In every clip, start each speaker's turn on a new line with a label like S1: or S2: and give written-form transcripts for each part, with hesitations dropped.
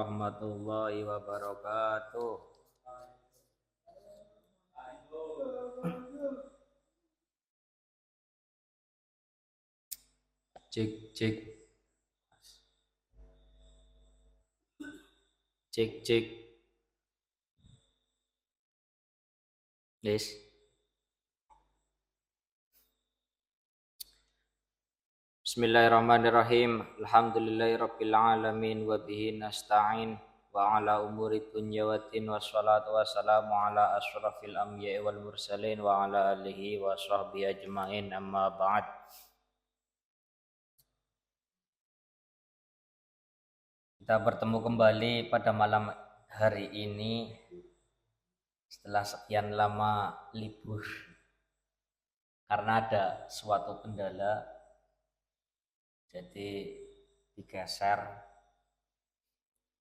S1: warahmatullahi wabarakatuh. Cek cek cek cek. Yes. Bismillahirrahmanirrahim. Alhamdulillahirabbil alamin wa bihi nasta'in wa ala umuri dunya waddin wassalatu wassalamu ala asyrafil anbiya'i wal mursalin wa ala alihi wa sahbihi ajmain, amma ba'd. Kita bertemu kembali pada malam hari ini setelah sekian lama libur karena ada suatu kendala, jadi digeser.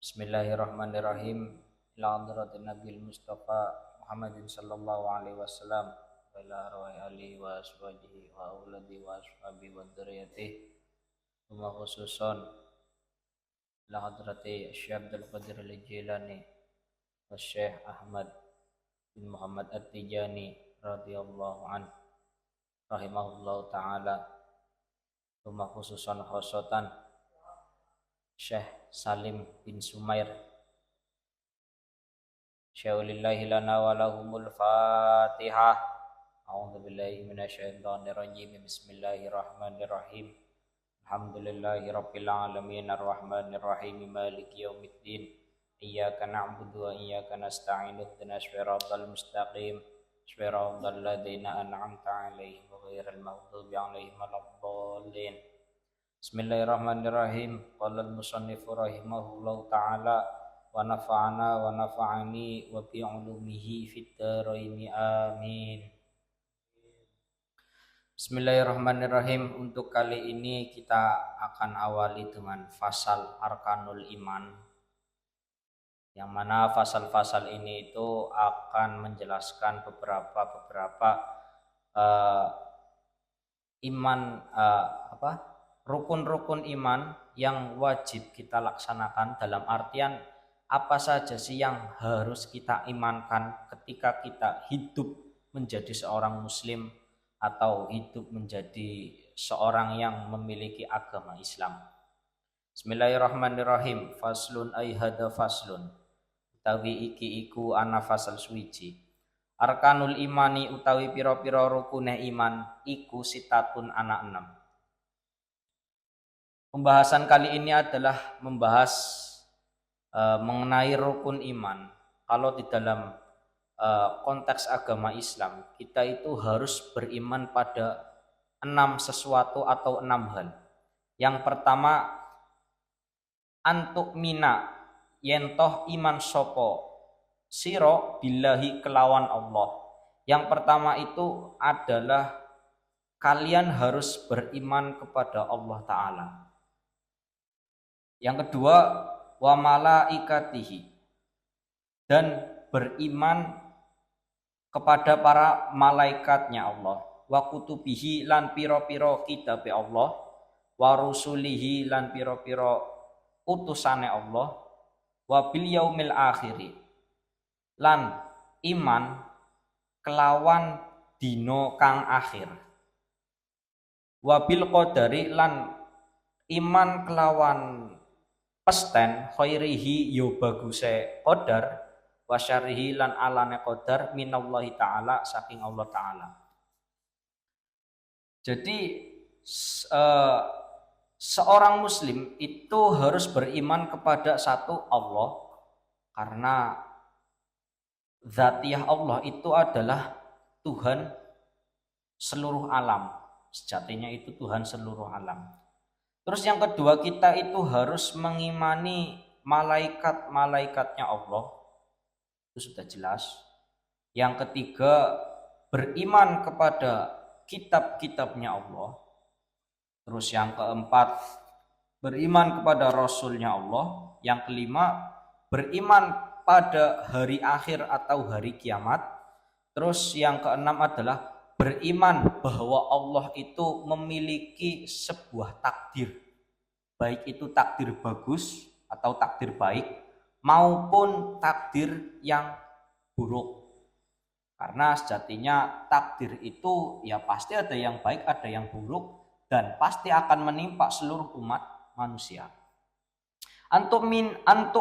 S1: Bismillahirrahmanirrahim. Ila hadratin Nabil Mustafa Muhammadin sallallahu alaihi wasallam wa ila arwahi alihi wa ashabihi wa auladi wa ashabihi wa dzurriyyatihi wa khususan ila hadrati Syekh Abdul Qadir Al-Jilani wa Syekh Ahmad bin Muhammad At-Tijani radhiyallahu anhu rahimahullahu taala, wa khususan khosotan Syekh Salim bin Sumair. Syaulillahi lana wa lahumul Fatihah. A'udzubillahi minasyaitonir rajim. Bismillahirrahmanirrahim. Alhamdulillahi rabbil alamin arrahmanir rahim maliki yaumiddin. Iyyaka na'budu wa iyyaka nasta'in ihdinas siratal mustaqim. Siratal ladzina an'amta 'alaihim ghairil maghdubi 'alaihim waladdallin. Bismillahirrahmanirrahim. Qala al-musannifu rahimahullahu ta'ala wa nafa'ana wa nafa'ani wa bi 'ulumihi fid dharaini amin. Bismillahirrahmanirrahim. Untuk kali ini kita akan awali dengan fasal arkanul iman, yang mana fasal-fasal ini itu akan menjelaskan beberapa iman, rukun-rukun iman yang wajib kita laksanakan, dalam artian apa saja sih yang harus kita imankan ketika kita hidup menjadi seorang muslim atau hidup menjadi seorang yang memiliki agama Islam. Bismillahirrahmanirrahim. Faslun ay hada faslun. Utawi iki iku ana fasal suwiji. Arkanul imani utawi pira-pira rukune iman iku sitatun ana 6. Pembahasan kali ini adalah membahas mengenai rukun iman. Kalau di dalam konteks agama Islam, kita itu harus beriman pada 6 sesuatu atau 6 hal. Yang pertama, antuk mina, yentoh iman sopo siro billahi kelawan Allah. Yang pertama itu adalah kalian harus beriman kepada Allah Ta'ala. Yang kedua, wa malaikatihi, dan beriman kepada para malaikatnya Allah, wa kutubihi lan piro-piro kitabe Allah, wa rusulihi lan piro-piro utusane Allah, wa bil yaumil akhiri lan iman kelawan dino kang akhir, wa bil qadari lan iman kelawan pesten khairihi yo baguse qadar, wa syarrihi lan alane qadar minallahi ta'ala, saking Allah Ta'ala. Jadi seorang muslim itu harus beriman kepada satu Allah, karena Dzatiyah Allah itu adalah Tuhan seluruh alam. Sejatinya itu Tuhan seluruh alam. Terus yang kedua, kita itu harus mengimani malaikat-malaikatnya Allah. Itu sudah jelas. Yang ketiga, beriman kepada kitab-kitabnya Allah. Terus yang keempat, beriman kepada Rasulnya Allah. Yang kelima, beriman pada hari akhir atau hari kiamat. Terus yang keenam adalah beriman bahwa Allah itu memiliki sebuah takdir, baik itu takdir bagus atau takdir baik maupun takdir yang buruk. Karena sejatinya takdir itu ya pasti ada yang baik, ada yang buruk, dan pasti akan menimpa seluruh umat manusia. Antuk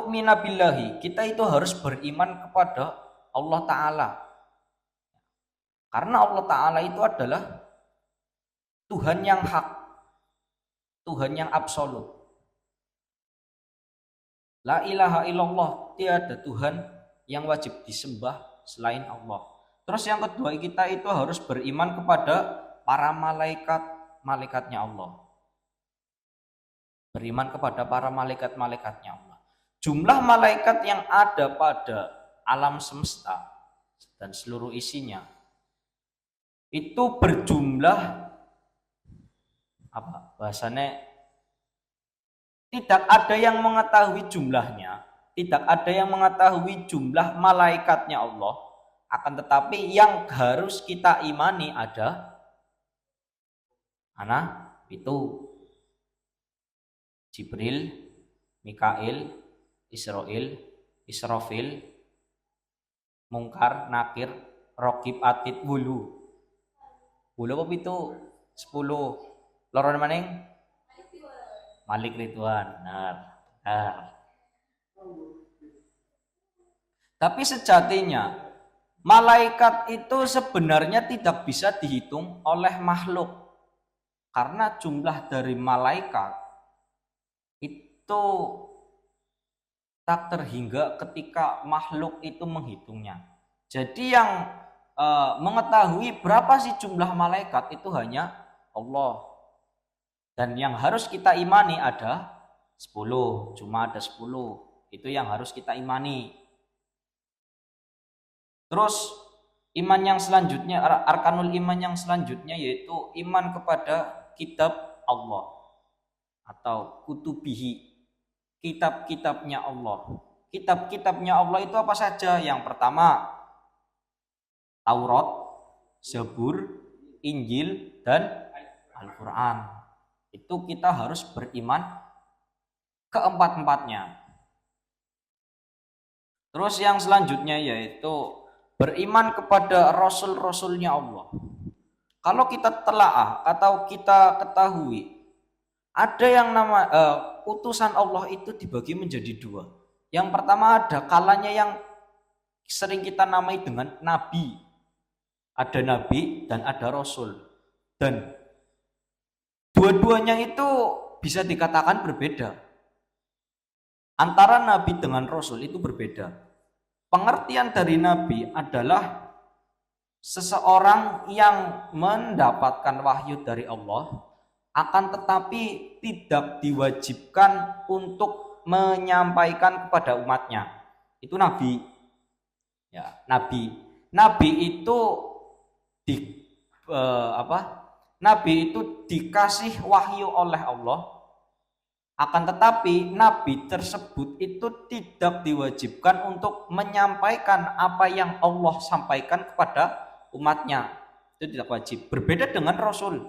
S1: minabillahi, kita itu harus beriman kepada Allah Ta'ala. Karena Allah Ta'ala itu adalah Tuhan yang hak, Tuhan yang absolut. La ilaha illallah, tiada Tuhan yang wajib disembah selain Allah. Terus yang kedua, kita itu harus beriman kepada para malaikat-malaikatnya Allah. Beriman kepada para malaikat-malaikatnya Allah. Jumlah malaikat yang ada pada alam semesta dan seluruh isinya itu berjumlah apa bahasanya, tidak ada yang mengetahui jumlahnya, tidak ada yang mengetahui jumlah malaikatnya Allah. Akan tetapi yang harus kita imani ada itu Jibril, Mikail, Israfil, Mungkar, Nakir, Raqib, Atid, Wulu. Wulu apa itu? 10. Loron maning? Malik Ridwan. Benar. Tapi sejatinya malaikat itu sebenarnya tidak bisa dihitung oleh makhluk. Karena jumlah dari malaikat itu tak terhingga ketika makhluk itu menghitungnya. Jadi yang mengetahui berapa sih jumlah malaikat itu hanya Allah. Dan yang harus kita imani ada 10, cuma ada 10. Itu yang harus kita imani. Terus iman yang selanjutnya, arkanul iman yang selanjutnya yaitu iman kepada kitab Allah atau kutubihi, kitab-kitabnya Allah. Kitab-kitabnya Allah itu apa saja? Yang pertama Taurat, Zabur, Injil, dan Al-Quran. Itu kita harus beriman keempat-empatnya. Terus yang selanjutnya yaitu beriman kepada Rasul-Rasulnya Allah. Kalau kita telaah atau kita ketahui, ada yang nama utusan Allah itu dibagi menjadi dua. Yang pertama ada kalanya yang sering kita namai dengan Nabi. Ada Nabi dan ada Rasul. Dan dua-duanya itu bisa dikatakan berbeda. Antara Nabi dengan Rasul itu berbeda. Pengertian dari Nabi adalah seseorang yang mendapatkan wahyu dari Allah, akan tetapi tidak diwajibkan untuk menyampaikan kepada umatnya. Itu Nabi. Ya, Nabi. Nabi itu Nabi itu dikasih wahyu oleh Allah. Akan tetapi Nabi tersebut itu tidak diwajibkan untuk menyampaikan apa yang Allah sampaikan kepada umatnya. Itu tidak wajib. Berbeda dengan Rasul.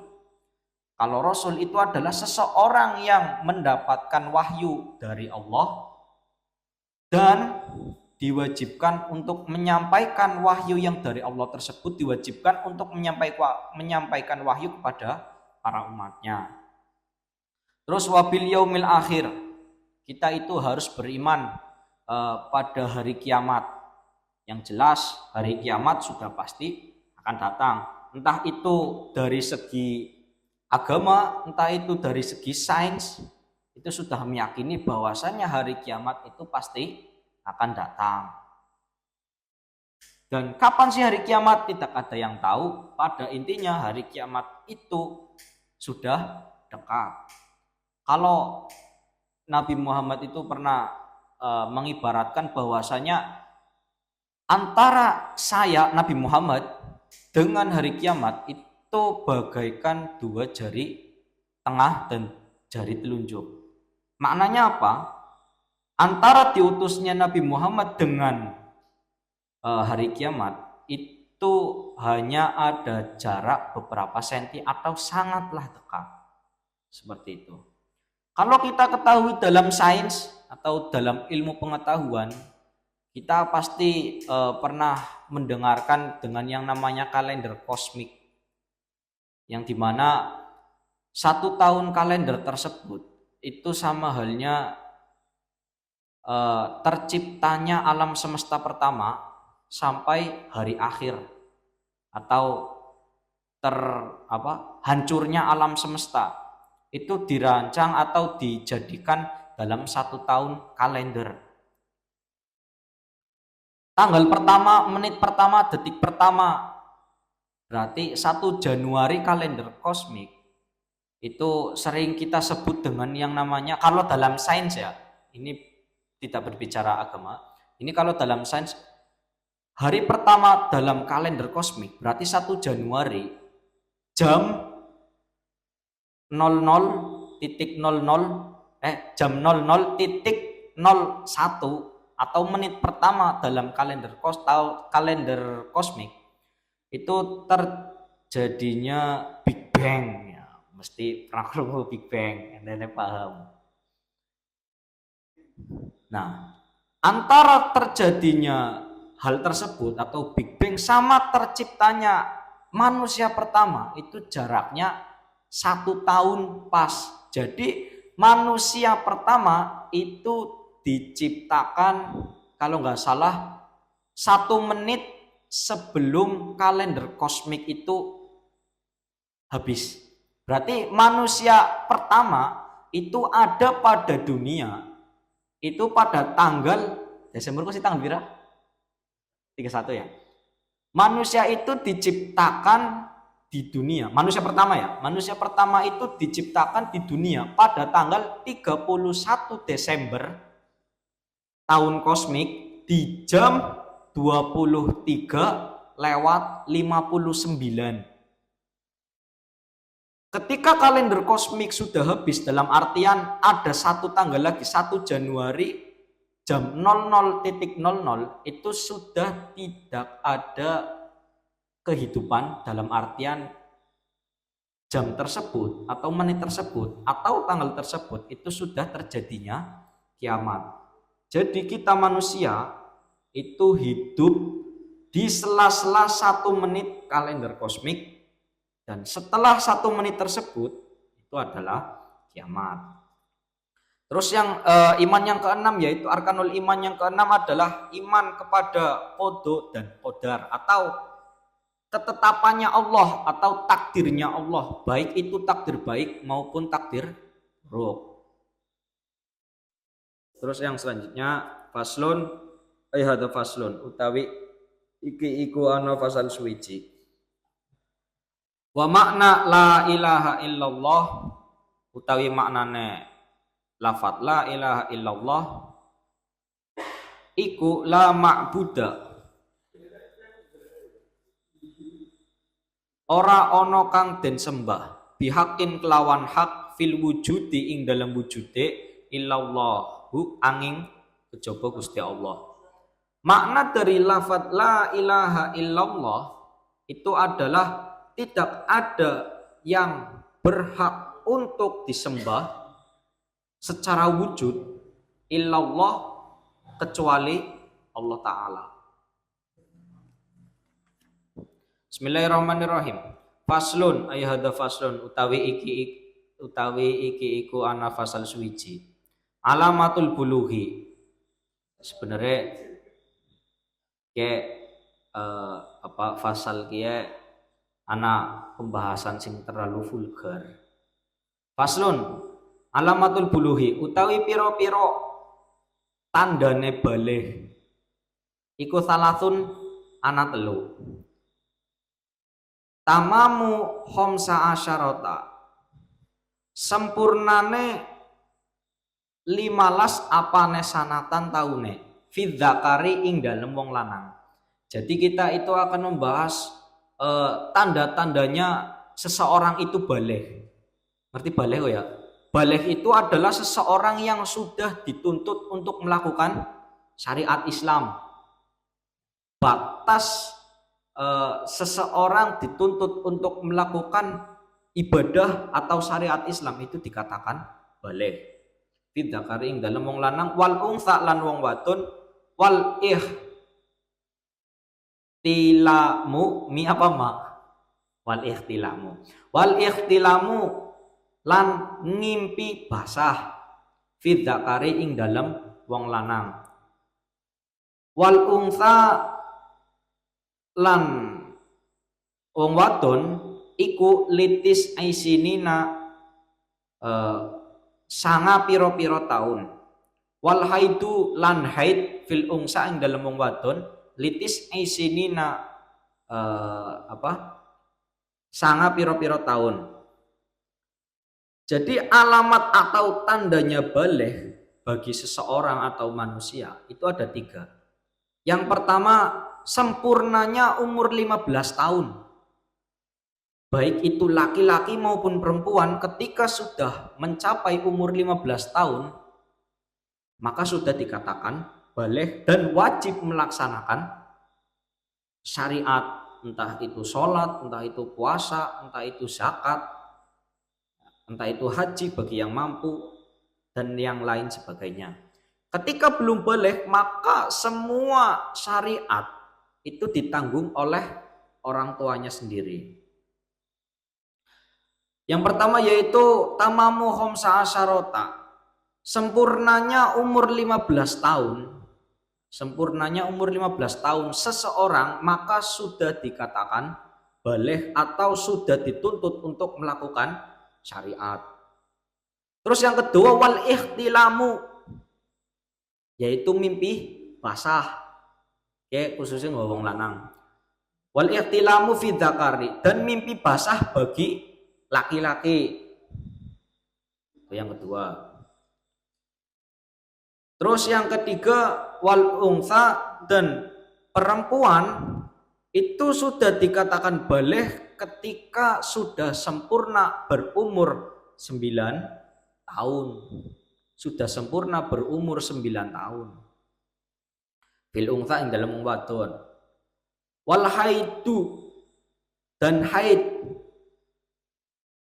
S1: Kalau Rasul itu adalah seseorang yang mendapatkan wahyu dari Allah dan diwajibkan untuk menyampaikan wahyu yang dari Allah tersebut, diwajibkan untuk menyampaikan wahyu kepada para umatnya. Terus wabil yaumil akhir, kita itu harus beriman pada hari kiamat. Yang jelas hari kiamat sudah pasti akan datang. Entah itu dari segi agama, entah itu dari segi sains, itu sudah meyakini bahwasannya hari kiamat itu pasti akan datang. Dan kapan sih hari kiamat? Tidak ada yang tahu. Pada intinya hari kiamat itu sudah dekat. Kalau Nabi Muhammad itu pernah mengibaratkan bahwasanya antara saya Nabi Muhammad dengan hari kiamat itu bagaikan dua jari tengah dan jari telunjuk. Maknanya apa? Antara diutusnya Nabi Muhammad dengan hari kiamat itu hanya ada jarak beberapa senti atau sangatlah dekat. Seperti itu. Kalau kita ketahui dalam sains, atau dalam ilmu pengetahuan kita pasti pernah mendengarkan dengan yang namanya kalender kosmik, yang dimana 1 tahun kalender tersebut itu sama halnya terciptanya alam semesta pertama sampai hari akhir atau hancurnya alam semesta itu dirancang atau dijadikan dalam 1 tahun kalender. Tanggal pertama, menit pertama, detik pertama, berarti 1 Januari kalender kosmik. Itu sering kita sebut dengan yang namanya, kalau dalam sains ya, ini tidak berbicara agama, ini kalau dalam sains, hari pertama dalam kalender kosmik berarti 1 Januari jam 00.00 atau menit pertama dalam kalender kosmik itu terjadinya Big Bang ya. Mesti pernah ketemu Big Bang, anda paham. Nah, antara terjadinya hal tersebut atau Big Bang sama terciptanya manusia pertama itu jaraknya 1 tahun pas. Jadi manusia pertama itu diciptakan kalau nggak salah 1 menit sebelum kalender kosmik itu habis. Berarti manusia pertama itu ada pada dunia itu pada tanggal Desember sih tanggal berapa? 31 ya. Manusia itu diciptakan di dunia. Manusia pertama ya. Manusia pertama itu diciptakan di dunia pada tanggal 31 Desember tahun kosmik di jam 23:59. Ketika kalender kosmik sudah habis, dalam artian ada 1 tanggal lagi, 1 Januari jam 00.00, itu sudah tidak ada kehidupan, dalam artian jam tersebut atau menit tersebut atau tanggal tersebut itu sudah terjadinya kiamat. Jadi kita manusia itu hidup di sela-sela 1 menit kalender kosmik, dan setelah 1 menit tersebut itu adalah kiamat. Terus yang iman yang keenam, yaitu arkanul iman yang keenam adalah iman kepada qada dan qadar atau ketetapannya Allah atau takdirnya Allah, baik itu takdir baik maupun takdir buruk. Terus yang selanjutnya faslun hada faslun utawi iki iku ana fasal suwiji. Wa makna la ilaha illallah utawi maknane lafat la ilaha illallah iku la ma'buda, ora ana kang den sembah bihakin kelawan hak fil wujudi ing dalam wujude illallah angin kejaba Gusti Allah. Makna dari lafaz la ilaha illallah itu adalah tidak ada yang berhak untuk disembah secara wujud illallah kecuali Allah Ta'ala. Bismillahirrahmanirrahim. Faslun ayhada faslun utawi iki iku ana fasal suwiji. Alamatul buluhi. Sebenarnya fasal kia ana pembahasan sing terlalu vulgar. Faslun alamatul buluhi utawi piro-piro tandane balih iku salasun ana 3. Tamamu khamsa asyarata, sempurnane 15 apane sanatan taune fi dzakari ing dalem wong lanang. Jadi kita itu akan membahas tanda-tandanya seseorang itu baligh. Ngerti baligh ya? Baligh itu adalah seseorang yang sudah dituntut untuk melakukan syariat Islam. Batas seseorang dituntut untuk melakukan ibadah atau syariat Islam itu dikatakan baligh. Fid dzakari ing dalem wong lanang wal unsa lan wong wadon wal ihtilamu mi apa ma wal ihtilamu lan ngimpi basah fid dzakari ing dalem wong lanang wal unsa lan wong wadon iku litis aisinina sanga piro-piro tahun wal haidu lan haid fil unsa ing dalem wong wadon litis aisinina sanga piro-piro tahun. Jadi alamat atau tandanya baligh bagi seseorang atau manusia itu ada 3. Yang pertama, sempurnanya umur 15 tahun. Baik itu laki-laki maupun perempuan ketika sudah mencapai umur 15 tahun maka sudah dikatakan baligh dan wajib melaksanakan syariat, entah itu sholat, entah itu puasa, entah itu zakat, entah itu haji bagi yang mampu dan yang lain sebagainya. Ketika belum baligh maka semua syariat itu ditanggung oleh orang tuanya sendiri. Yang pertama yaitu tamamu khamsa asyarota. Sempurnanya umur 15 tahun. Sempurnanya umur 15 tahun seseorang maka sudah dikatakan baligh atau sudah dituntut untuk melakukan syariat. Terus yang kedua wal ihtilamu yaitu mimpi basah. Ya khususnya ngomong lanang. Wal ihtilamu fi dzakari dan mimpi basah bagi laki-laki. Itu yang kedua. Terus yang ketiga wal unsa dan perempuan itu sudah dikatakan baligh ketika sudah sempurna berumur 9 tahun. Sudah sempurna berumur 9 tahun. Fil unsa ing dalem wadon. Wal haidu dan haid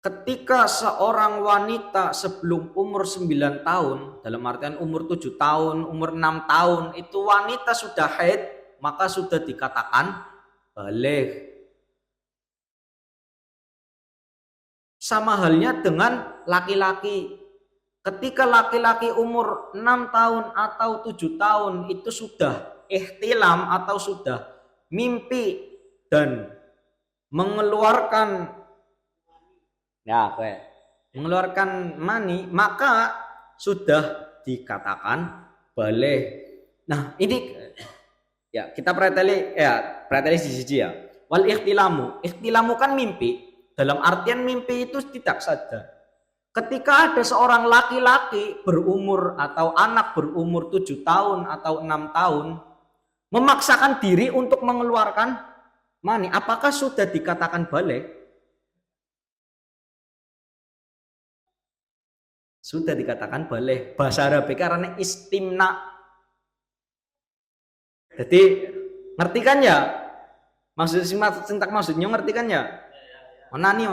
S1: ketika seorang wanita sebelum umur 9 tahun, dalam artian umur 7 tahun, umur 6 tahun, itu wanita sudah haid, maka sudah dikatakan baligh. Sama halnya dengan laki-laki. Ketika laki-laki umur 6 tahun atau 7 tahun itu sudah ihtilam atau sudah mimpi dan mengeluarkan mengeluarkan mani maka sudah dikatakan baligh. Nah, ini ya kita preteli siji ya. Wal ihtilamu kan mimpi. Dalam artian mimpi itu tidak saja. Ketika ada seorang laki-laki berumur atau anak berumur 7 tahun atau 6 tahun memaksakan diri untuk mengeluarkan mani, apakah sudah dikatakan baligh? Sudah dikatakan baligh. Bahasa Arab karena istimna. Jadi ngerti kan ya? Maksudnya ngerti kan ya? Onani.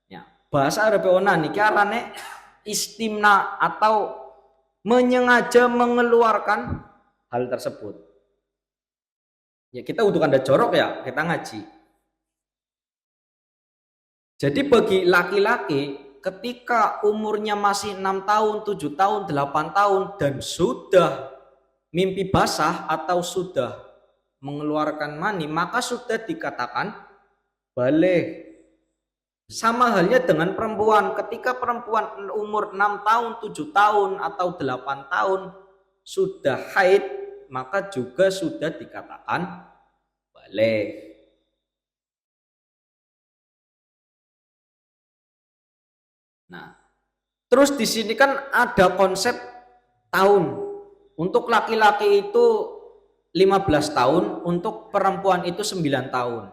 S1: Ya, bahasa Arab onani karena istimna atau menyengaja mengeluarkan hal tersebut. Ya kita butuhkan ada jorok ya, kita ngaji. Jadi bagi laki-laki ketika umurnya masih 6 tahun, 7 tahun, 8 tahun dan sudah mimpi basah atau sudah mengeluarkan mani, maka sudah dikatakan baligh. Sama halnya dengan perempuan, ketika perempuan umur 6 tahun, 7 tahun atau 8 tahun sudah haid, maka juga sudah dikatakan baligh. Nah, terus di sini kan ada konsep tahun. Untuk laki-laki itu 15 tahun, untuk perempuan itu 9 tahun.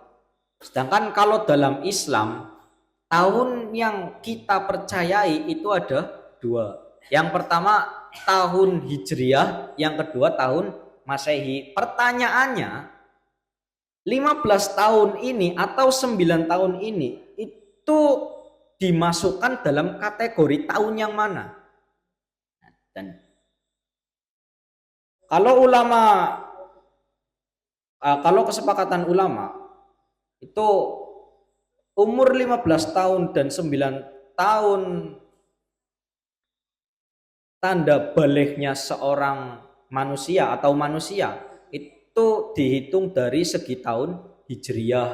S1: Sedangkan kalau dalam Islam, tahun yang kita percayai itu ada 2. Yang pertama tahun Hijriah, yang kedua tahun Masehi. Pertanyaannya, 15 tahun ini atau 9 tahun ini itu dimasukkan dalam kategori tahun yang mana? Dan kalau ulama kalau kesepakatan ulama itu umur 15 tahun dan 9 tahun tanda baliknya seorang manusia atau manusia itu dihitung dari segi tahun Hijriyah,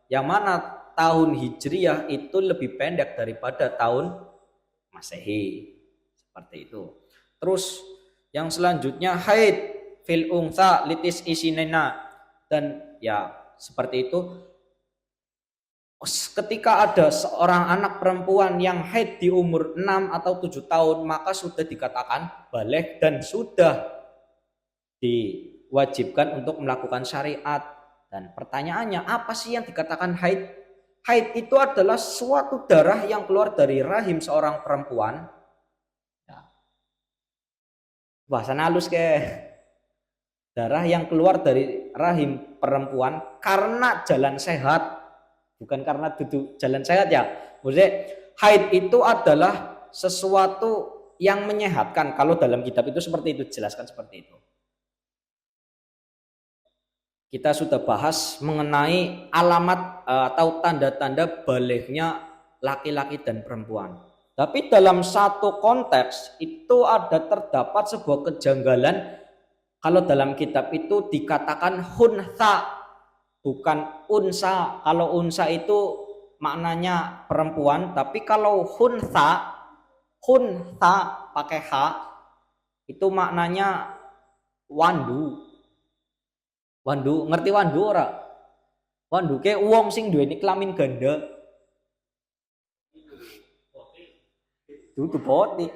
S1: yang mana tahun Hijriyah itu lebih pendek daripada tahun Masehi, seperti itu. Terus yang selanjutnya haid fil unsa litis isinena, dan ya seperti itu. Ketika ada seorang anak perempuan yang haid di umur 6 atau 7 tahun, maka sudah dikatakan balik dan sudah diwajibkan untuk melakukan syariat. Dan pertanyaannya, apa sih yang dikatakan haid? Haid itu adalah suatu darah yang keluar dari rahim seorang perempuan. Ya. Bahasa halus ke darah yang keluar dari rahim perempuan karena jalan sehat. Bukan karena duduk jalan sehat ya. Maksudnya haid itu adalah sesuatu yang menyehatkan. Kalau dalam kitab itu seperti itu, jelaskan seperti itu. Kita sudah bahas mengenai alamat atau tanda-tanda baliknya laki-laki dan perempuan. Tapi dalam satu konteks itu ada terdapat sebuah kejanggalan. Kalau dalam kitab itu dikatakan huntha, bukan unsa. Kalau unsa itu maknanya perempuan, tapi kalau huntha pakai h itu maknanya wandu. Wandu, ngerti wandu ora? Wandu ke wong sing duweni kelamin ganda. Dudu poti.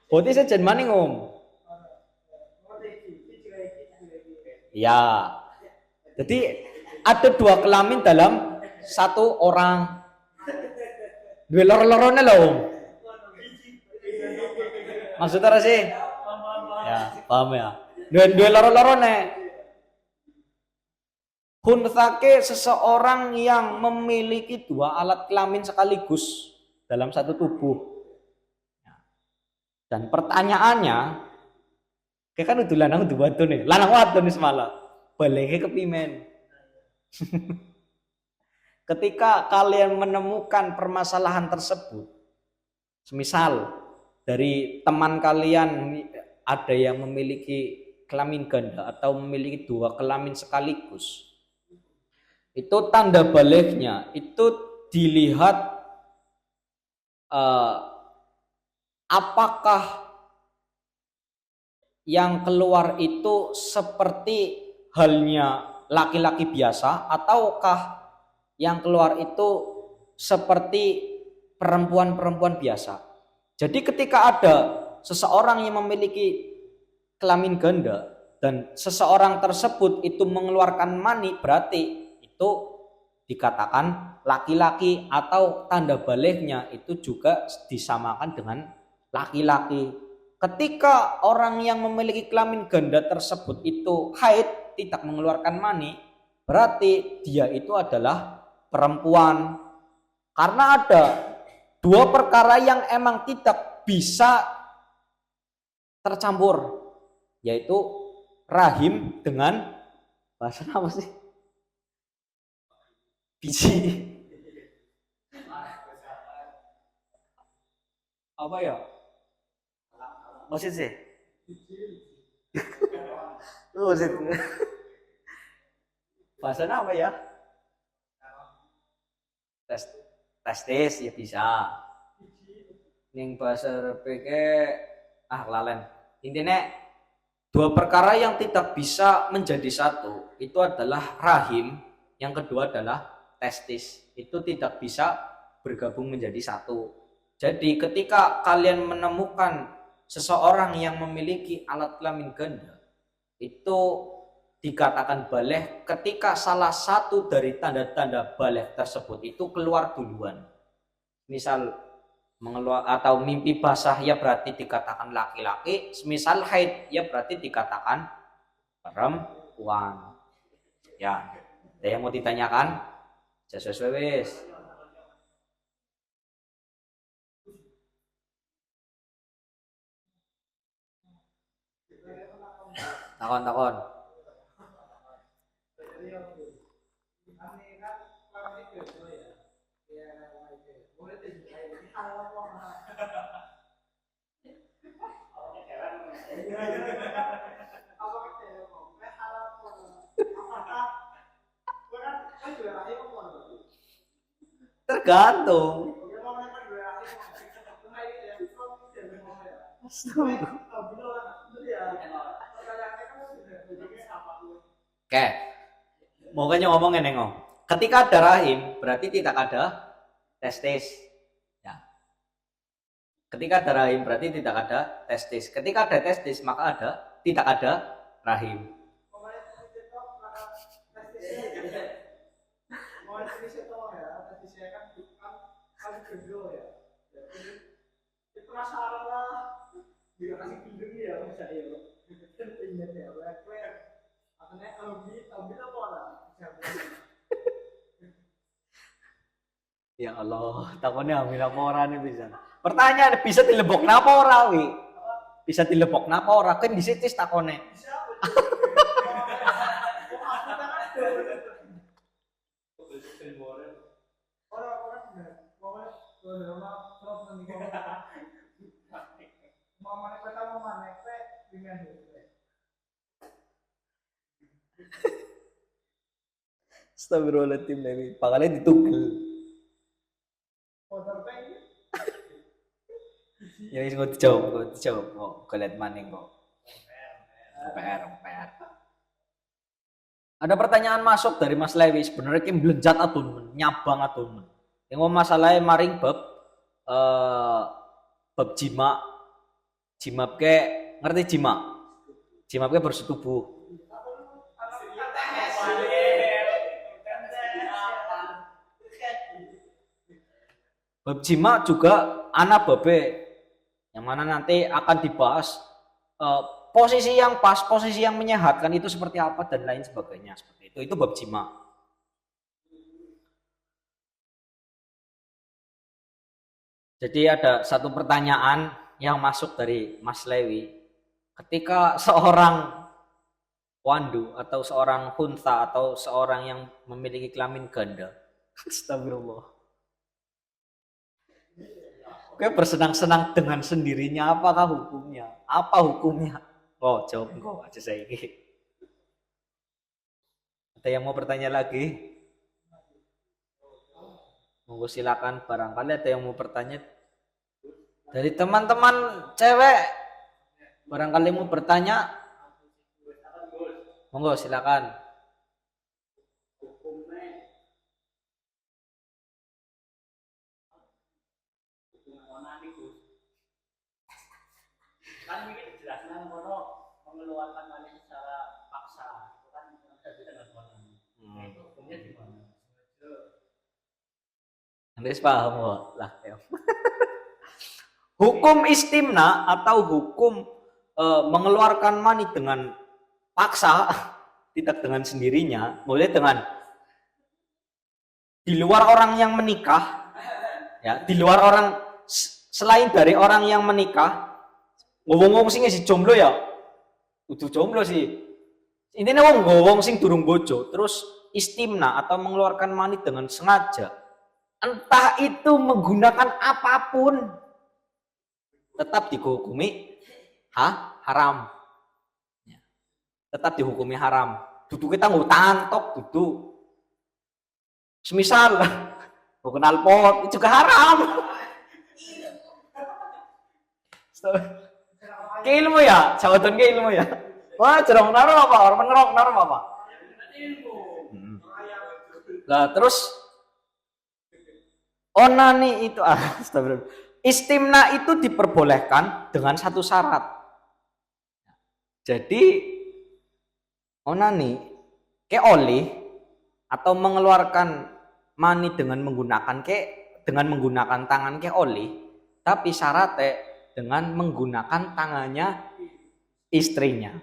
S1: Poti sejen maning om. Ya. Jadi ada dua kelamin dalam satu orang. Dua loro-lorone lho. Maksudnya apa sih? Ya, paham ya. Dua loro-lorone. Hunthake seseorang yang memiliki dua alat kelamin sekaligus dalam satu tubuh. Dan pertanyaannya, kayak kan udah lanang udah wadon nih, lanang wadon nih semalam. Baliknya kepimen. Ketika kalian menemukan permasalahan tersebut, semisal dari teman kalian ada yang memiliki kelamin ganda atau memiliki dua kelamin sekaligus, itu tanda baliknya itu dilihat apakah yang keluar itu seperti halnya laki-laki biasa ataukah yang keluar itu seperti perempuan-perempuan biasa. Jadi ketika ada seseorang yang memiliki kelamin ganda dan seseorang tersebut itu mengeluarkan mani, berarti itu dikatakan laki-laki atau tanda baliknya itu juga disamakan dengan laki-laki. Ketika orang yang memiliki kelamin ganda tersebut itu haid, tidak mengeluarkan mani, berarti dia itu adalah perempuan. Karena ada dua perkara yang emang tidak bisa tercampur, yaitu rahim dengan bahasa apa sih? Biji. Apa ya? Maksud sih? Maksud. Bahasa apa ya? Testis ya bisa. Ning bahasa PK lalen. Intinya dua perkara yang tidak bisa menjadi satu itu adalah rahim, yang kedua adalah testis. Itu tidak bisa bergabung menjadi satu. Jadi ketika kalian menemukan seseorang yang memiliki alat kelamin ganda, itu dikatakan baligh ketika salah satu dari tanda-tanda baligh tersebut itu keluar duluan. Misal mengeluar atau mimpi basah ya berarti dikatakan laki-laki, semisal haid ya berarti dikatakan perempuan. Ya, ada yang mau ditanyakan? Wis. Takon. Tergantung. Oke, makanya ngomongin nengok. Ketika ada rahim, berarti tidak ada testis. Ya. Ketika ada rahim, berarti tidak ada testis. Ketika ada testis, maka tidak ada rahim. Ya Allah, takutnya hamil apa ora nih bisa. Pertanyaan bisa dilebok napa ora wi? Bisa dilebok napa ora? Kan disitis takone. Astagfirullahaladzim, Nabi. Pakalnya ditugel. Ya wis nggak dijawab. Kok golet maning kok. PR. Ada pertanyaan masuk dari Mas Lewi, sebenarnya ki blenjat atun, nyabang atun. Yang mau masalahnya maring bab jima. Jima ke ngerti jima? Jima ke bersetubuh. Bab jima juga anak babe yang mana nanti akan dibahas posisi yang pas, posisi yang menyehatkan itu seperti apa dan lain sebagainya seperti itu. Itu bab jima. Jadi ada satu pertanyaan yang masuk dari Mas Lewi. Ketika seorang wandu atau seorang khunsa atau seorang yang memiliki kelamin ganda, astagfirullah, oke, bersenang-senang dengan sendirinya, apakah hukumnya? Apa hukumnya? Oh, jawab engkau aja saya ini. Ada yang mau bertanya lagi? Monggo silakan, barangkali ada yang mau bertanya dari teman-teman cewek. Barangkali mau bertanya. Monggo silakan.
S2: Kan ini dijelaskan kono mengeluarkan mani secara paksa, itu kan terjadi dengan onani. Itu hukumnya gimana?
S1: Anda paham kok lah. Hukum istimna atau hukum mengeluarkan mani dengan paksa, tidak dengan sendirinya, boleh dengan di luar orang yang menikah, ya, di luar orang selain dari orang yang menikah. Ngomong sing si jomblo ya, udah jomblo sih. Intinya ngomong sing durung bojo, terus istimna atau mengeluarkan mani dengan sengaja. Entah itu menggunakan apapun, tetap dihukumi haram. Ya. Tetap dihukumi haram. Duduk kita nggak tantok duduk. Semisal mau kenal pot itu juga haram. Ke ilmu ya, jawatan ke ilmu ya. Wah, jerong naruh apa? Orang ngerok naruh apa? Lah terus onani itu istimna itu diperbolehkan dengan satu syarat. Jadi onani ke oli atau mengeluarkan mani dengan menggunakan tangan ke oli, tapi syaratnya dengan menggunakan tangannya istrinya.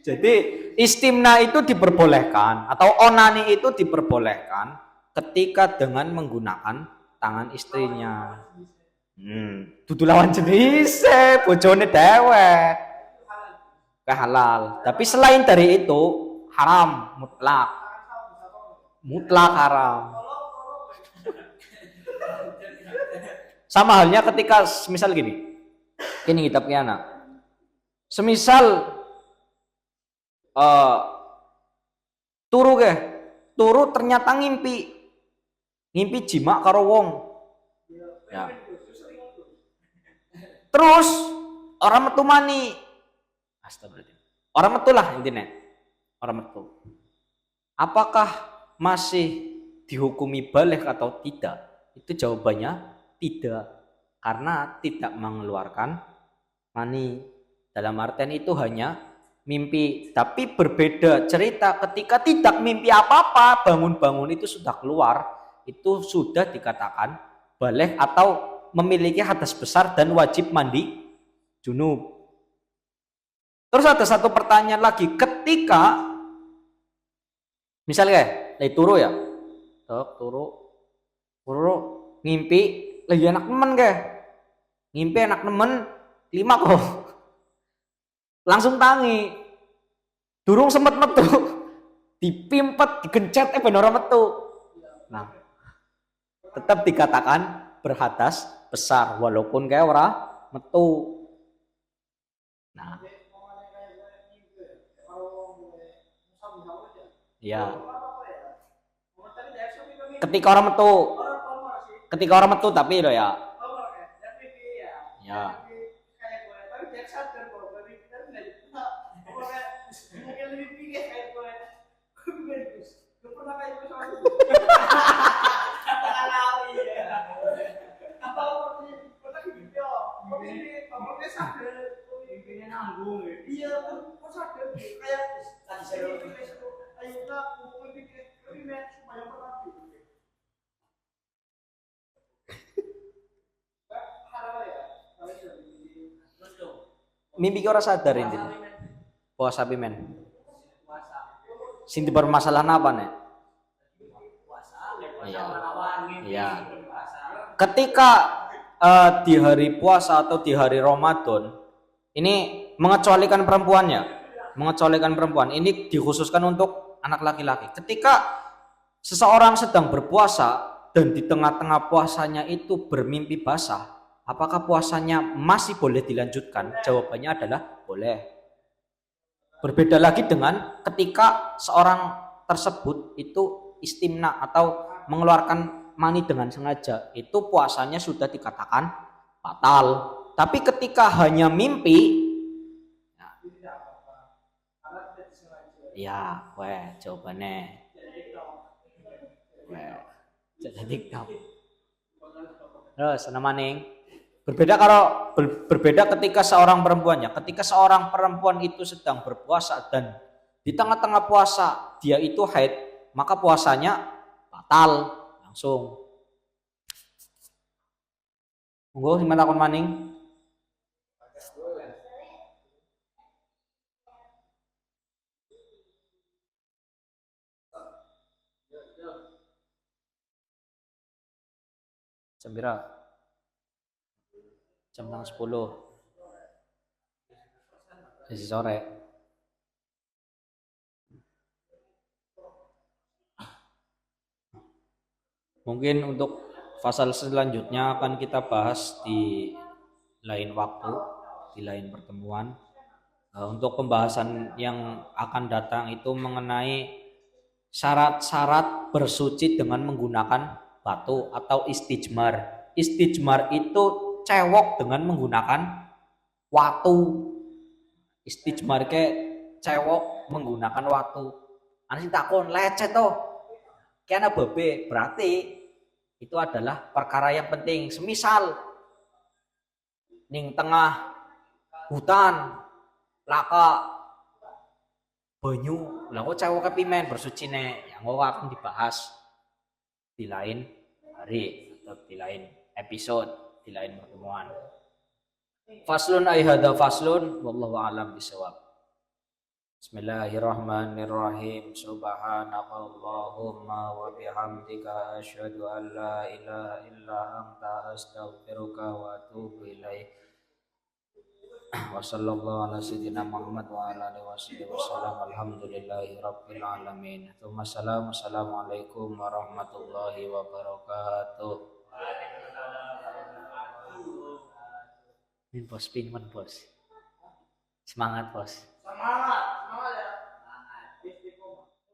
S1: Jadi istimna itu diperbolehkan atau onani itu diperbolehkan ketika dengan menggunakan tangan istrinya. Dudu lawan jenis, bojone dewek. Halal. Tapi selain dari itu haram mutlak. Mutlak haram. Sama halnya ketika misal gini. Ini kita punya anak. Semisal turu ternyata ngimpi jima karo wong. Ya. Terus orang metu mani. Astagfirullah. Orang metu lah intinya. Orang metu. Apakah masih dihukumi balik atau tidak? Itu jawabannya tidak. Karena tidak mengeluarkan mani. Dalam artian itu hanya mimpi. Tapi berbeda cerita ketika tidak mimpi apa-apa, bangun-bangun itu sudah keluar, itu sudah dikatakan balik atau memiliki hadas besar dan wajib mandi junub. Terus ada satu pertanyaan lagi, ketika misalnya turu ya, turu ngimpi lagi anak nemen ngimpi anak nemen 5 kok langsung tangi durung sempet metu dipimpet digencet ben ora metu. Nah, tetap dikatakan berhadas besar walaupun kayak ora metu. Nah, ya. Ketika orang metu tapi lo ya. Ya. Mimpi ora sadar intinya. Puasa pimen. Sing dipermasalahan apa nih? Iya. Ketika di hari puasa atau di hari Ramadan ini mengecualikan perempuannya, mengecualikan perempuan. Ini dikhususkan untuk anak laki-laki. Ketika seseorang sedang berpuasa dan di tengah-tengah puasanya itu bermimpi basah, apakah puasanya masih boleh dilanjutkan? Jawabannya adalah boleh. Berbeda lagi dengan ketika seorang tersebut itu istimna atau mengeluarkan mani dengan sengaja, itu puasanya sudah dikatakan batal. Tapi ketika hanya mimpi, ya, jawabannya. Jadi TikTok. Terus maning. Berbeda ketika seorang perempuannya. Ketika seorang perempuan itu sedang berpuasa dan di tengah-tengah puasa dia itu haid, maka puasanya batal langsung. Monggo sing takon maning. Jam berapa? Jam 10. Sesi sore. Mungkin untuk pasal selanjutnya akan kita bahas di lain waktu, di lain pertemuan. Untuk pembahasan yang akan datang itu mengenai syarat-syarat bersuci dengan menggunakan batu atau istijmar. Istijmar itu cewok dengan menggunakan watu. Istijmar ke cewok menggunakan watu. Ana sing takon lecet to. Kena bebe, berarti itu adalah perkara yang penting. Semisal ning tengah hutan laka banyu, lah kok cewek kepimen bersucine, yang akan dibahas di lain hari atau di lain episode, di lain pertemuan. Faslun ay hadza faslun wallahu a'lam bishawab. Bismillahirrahmanirrahim. Subhanakallahumma wa bihamdika asyhadu an la ilaha illa anta astaghfiruka wa atubu ilaik. Wa sallallahu ala sayyidina Muhammad wa ala alihi wasallam. Alhamdulillahi rabbil alamin. Assalamualaikum warahmatullahi wabarakatuh. Min bos, pin bos. Semangat bos.